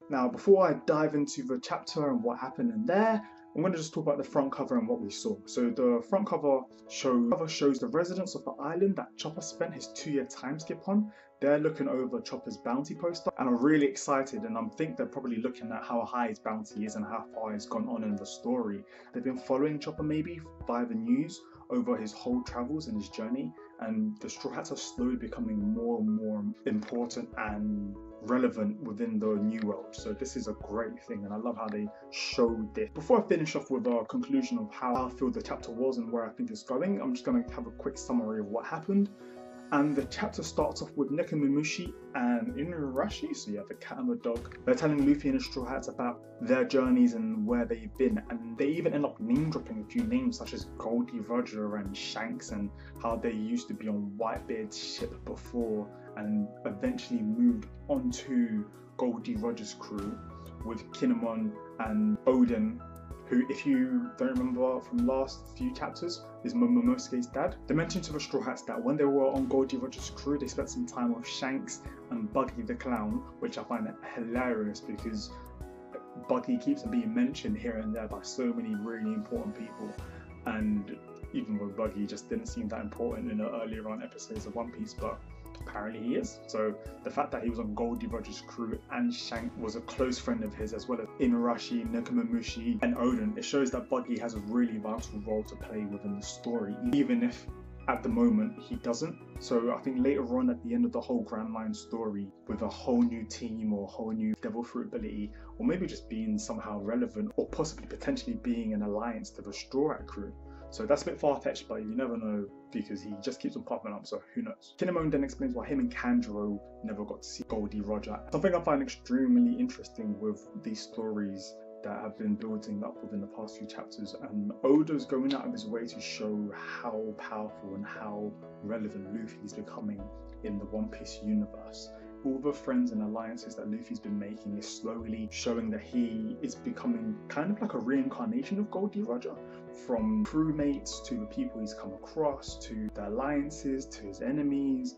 Now, before I dive into the chapter and what happened in there, I'm going to just talk about the front cover and what we saw. So the front cover shows the residents of the island that Chopper spent his 2-year time skip on. They're looking over Chopper's bounty poster and are really excited, and I think they're probably looking at how high his bounty is and how far he's gone on in the story. They've been following Chopper maybe via the news over his whole travels and his journey, and the Straw Hats are slowly becoming more and more important and relevant within the new world. So this is a great thing, and I love how they showed this. Before I finish off with a conclusion of how I feel the chapter was and where I think it's going, I'm just going to have a quick summary of what happened. And the chapter starts off with Nekomamushi and Inuarashi, so yeah, the cat and the dog. They're telling Luffy and the Straw Hats about their journeys and where they've been, and they even end up name dropping a few names such as Goldie Roger and Shanks, and how they used to be on Whitebeard's ship before and eventually moved onto Goldie Roger's crew with Kinemon and Odin, who, if you don't remember from last few chapters, is Momonosuke's dad. They mentioned to the Straw Hats that when they were on Goldie Roger's crew, they spent some time with Shanks and Buggy the Clown, which I find hilarious because Buggy keeps on being mentioned here and there by so many really important people, and even though Buggy just didn't seem that important in the earlier on episodes of One Piece, but apparently he is. So the fact that he was on Goldie Roger's crew and Shank was a close friend of his, as well as Inuarashi, Nekomamushi and Odin, it shows that Buggy has a really vital role to play within the story, even if at the moment he doesn't. So I think later on at the end of the whole Grand Line story, with a whole new team or a whole new Devil Fruit ability, or maybe just being somehow relevant or possibly potentially being an alliance to the Straw Hat crew. So that's a bit far-fetched, but you never know because he just keeps on popping up, so who knows. Kinemon then explains why him and Kanjuro never got to see Goldie Roger. Something I find extremely interesting with these stories that have been building up within the past few chapters, and Oda's going out of his way to show how powerful and how relevant Luffy's becoming in the One Piece universe. All the friends and alliances that Luffy's been making is slowly showing that he is becoming kind of like a reincarnation of Goldie Roger, from crewmates to the people he's come across, to the alliances, to his enemies.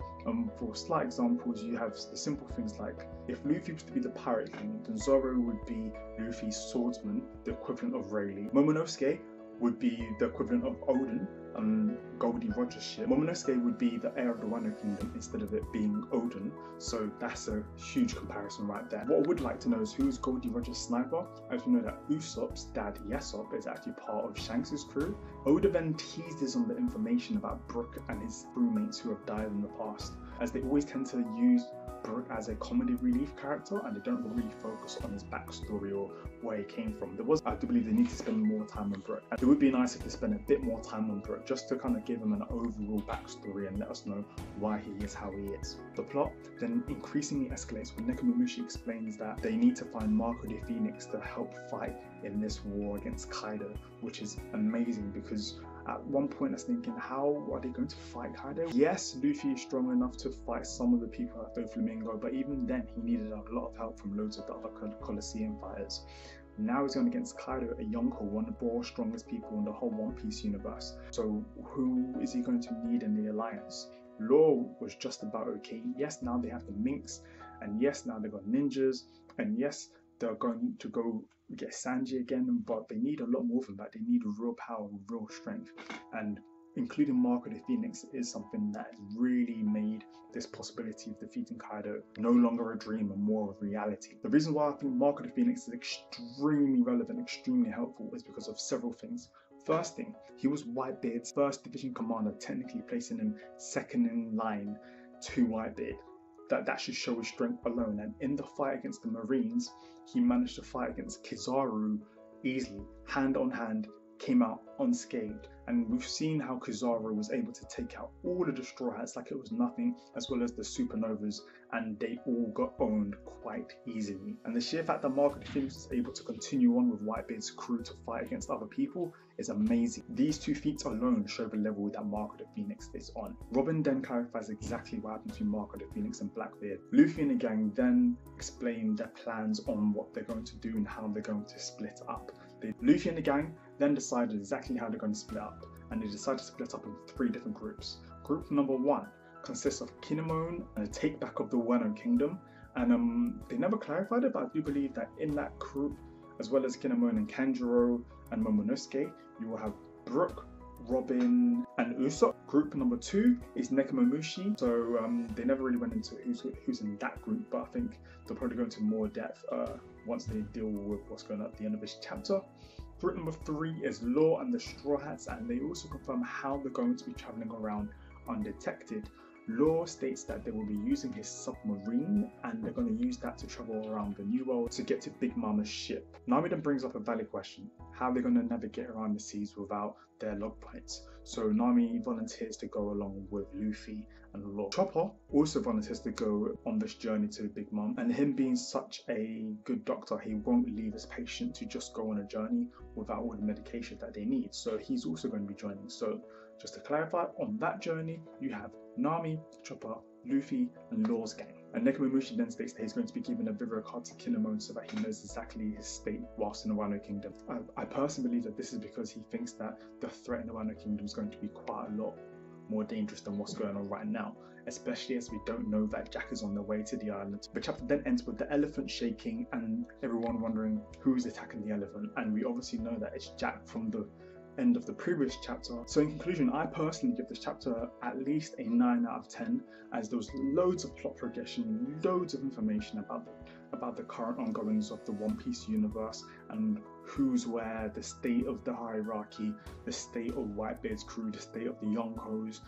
For slight examples, you have the simple things like, if Luffy was to be the Pirate King, then Zoro would be Luffy's swordsman, the equivalent of Rayleigh. Momonosuke would be the equivalent of Odin and Goldie Roger's ship. Momonosuke would be the heir of the Wano Kingdom instead of it being Odin, so that's a huge comparison right there. What I would like to know is who's Goldie Roger's sniper, as we know that Usopp's dad Yesop is actually part of Shanks' crew. Oda then teases on the information about Brook and his crewmates who have died in the past, as they always tend to use Brook as a comedy relief character and they don't really focus on his backstory or where he came from. I do believe they need to spend more time on Brook. And it would be nice if they spend a bit more time on Brook just to kind of give him an overall backstory and let us know why he is how he is. The plot then increasingly escalates when Nekomamushi explains that they need to find Marco the Phoenix to help fight in this war against Kaido, which is amazing because at one point I was thinking, how are they going to fight Kaido? Yes, Luffy is strong enough to fight some of the people at Doflamingo, but even then he needed a lot of help from loads of the other Colosseum fighters. Now he's going against Kaido, a Yonko, one of the more strongest people in the whole One Piece universe. So who is he going to need in the alliance? Law was just about okay. Yes, now they have the Minks, and yes, now they've got ninjas, and yes, they're going to go get Sanji again, but they need a lot more than that. They need real power, real strength, and including Marco the Phoenix is something that has really made this possibility of defeating Kaido no longer a dream and more of reality. The reason why I think Marco the Phoenix is extremely relevant, extremely helpful is because of several things. First thing, he was Whitebeard's first division commander, technically placing him second in line to Whitebeard. That should show his strength alone, and in the fight against the Marines, he managed to fight against Kizaru easily, hand on hand, came out unscathed. And we've seen how Kizaru was able to take out all of the Straw Hats like it was nothing, as well as the Supernovas, and they all got owned quite easily. And the sheer fact that Marco the Phoenix was able to continue on with Whitebeard's crew to fight against other people is amazing. These two feats alone show the level that Marco the Phoenix is on. Robin then clarifies exactly what happened between Marco the Phoenix and Blackbeard. Luffy and the gang then explain their plans on what they're going to do and how they're going to split up. Luffy and the gang then decided exactly how they're going to split up, and they decided to split up in 3 different groups. Group number 1 consists of Kinemon and a take back of the Wano Kingdom, And they never clarified it, but I do believe that in that group, as well as Kinemon and Kanjuro and Momonosuke, you will have Brook, Robin, and Usopp. Group number 2 is Nekomamushi. So they never really went into who's in that group, but I think they'll probably go into more depth once they deal with what's going on at the end of this chapter. Group number 3 is Law and the Straw Hats, and they also confirm how they're going to be traveling around undetected. Law states that they will be using his submarine, and they're going to use that to travel around the New World to get to Big Mama's ship. Nami then brings up a valid question: how are they going to navigate around the seas without their log points? So Nami volunteers to go along with Luffy and Law. Chopper also volunteers to go on this journey to Big Mom, and him being such a good doctor, he won't leave his patient to just go on a journey without all the medication that they need. So he's also going to be joining. So just to clarify, on that journey, you have Nami, Chopper, Luffy, and Law's gang. And Nekomamushi then states that he's going to be giving a Vivre card to Kinemon so that he knows exactly his state whilst in the Wano Kingdom. I personally believe that this is because he thinks that the threat in the Wano Kingdom is going to be quite a lot more dangerous than what's going on right now, especially as we don't know that Jack is on the way to the island. The chapter then ends with the elephant shaking and everyone wondering who's attacking the elephant, and we obviously know that it's Jack from the end of the previous chapter. So in conclusion, I personally give this chapter at least a 9 out of 10, as there was loads of plot progression, loads of information about the current ongoings of the One Piece universe and who's where, the state of the hierarchy, the state of Whitebeard's crew, the state of the Yonkos.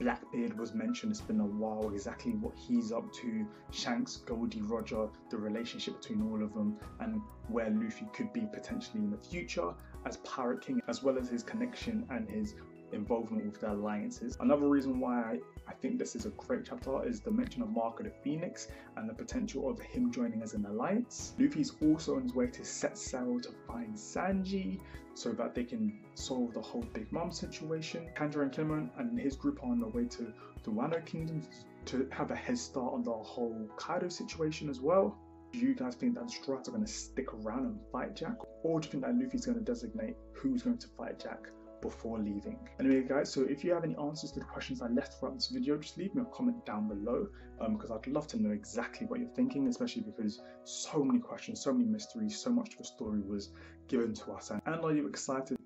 Blackbeard was mentioned, it's been a while, exactly what he's up to, Shanks, Goldie, Roger, the relationship between all of them, and where Luffy could be potentially in the future as Pirate King, as well as his connection and his involvement with the alliances. Another reason why I think this is a great chapter is the mention of Marco the Phoenix and the potential of him joining as an alliance. Luffy's also on his way to set sail to find Sanji so that they can solve the whole Big Mom situation. Kanjuro and Kinemon and his group are on their way to the Wano Kingdom to have a head start on the whole Kaido situation as well. Do you guys think that the Straw Hats are going to stick around and fight Jack? Or do you think that Luffy's going to designate who's going to fight Jack before leaving? Anyway guys, so if you have any answers to the questions I left throughout this video, just leave me a comment down below, because I'd love to know exactly what you're thinking, especially because so many questions, so many mysteries, so much of the story was given to us. And are you excited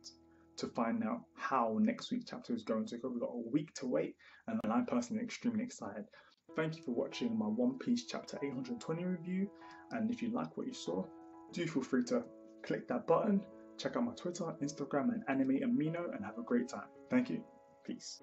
to find out how next week's chapter is going to go? We've got a week to wait, and I'm personally extremely excited. Thank you for watching my One Piece chapter 820 review, and if you like what you saw, do feel free to click that button. Check out my Twitter, Instagram, and anime amino, and have a great time. Thank you. Peace.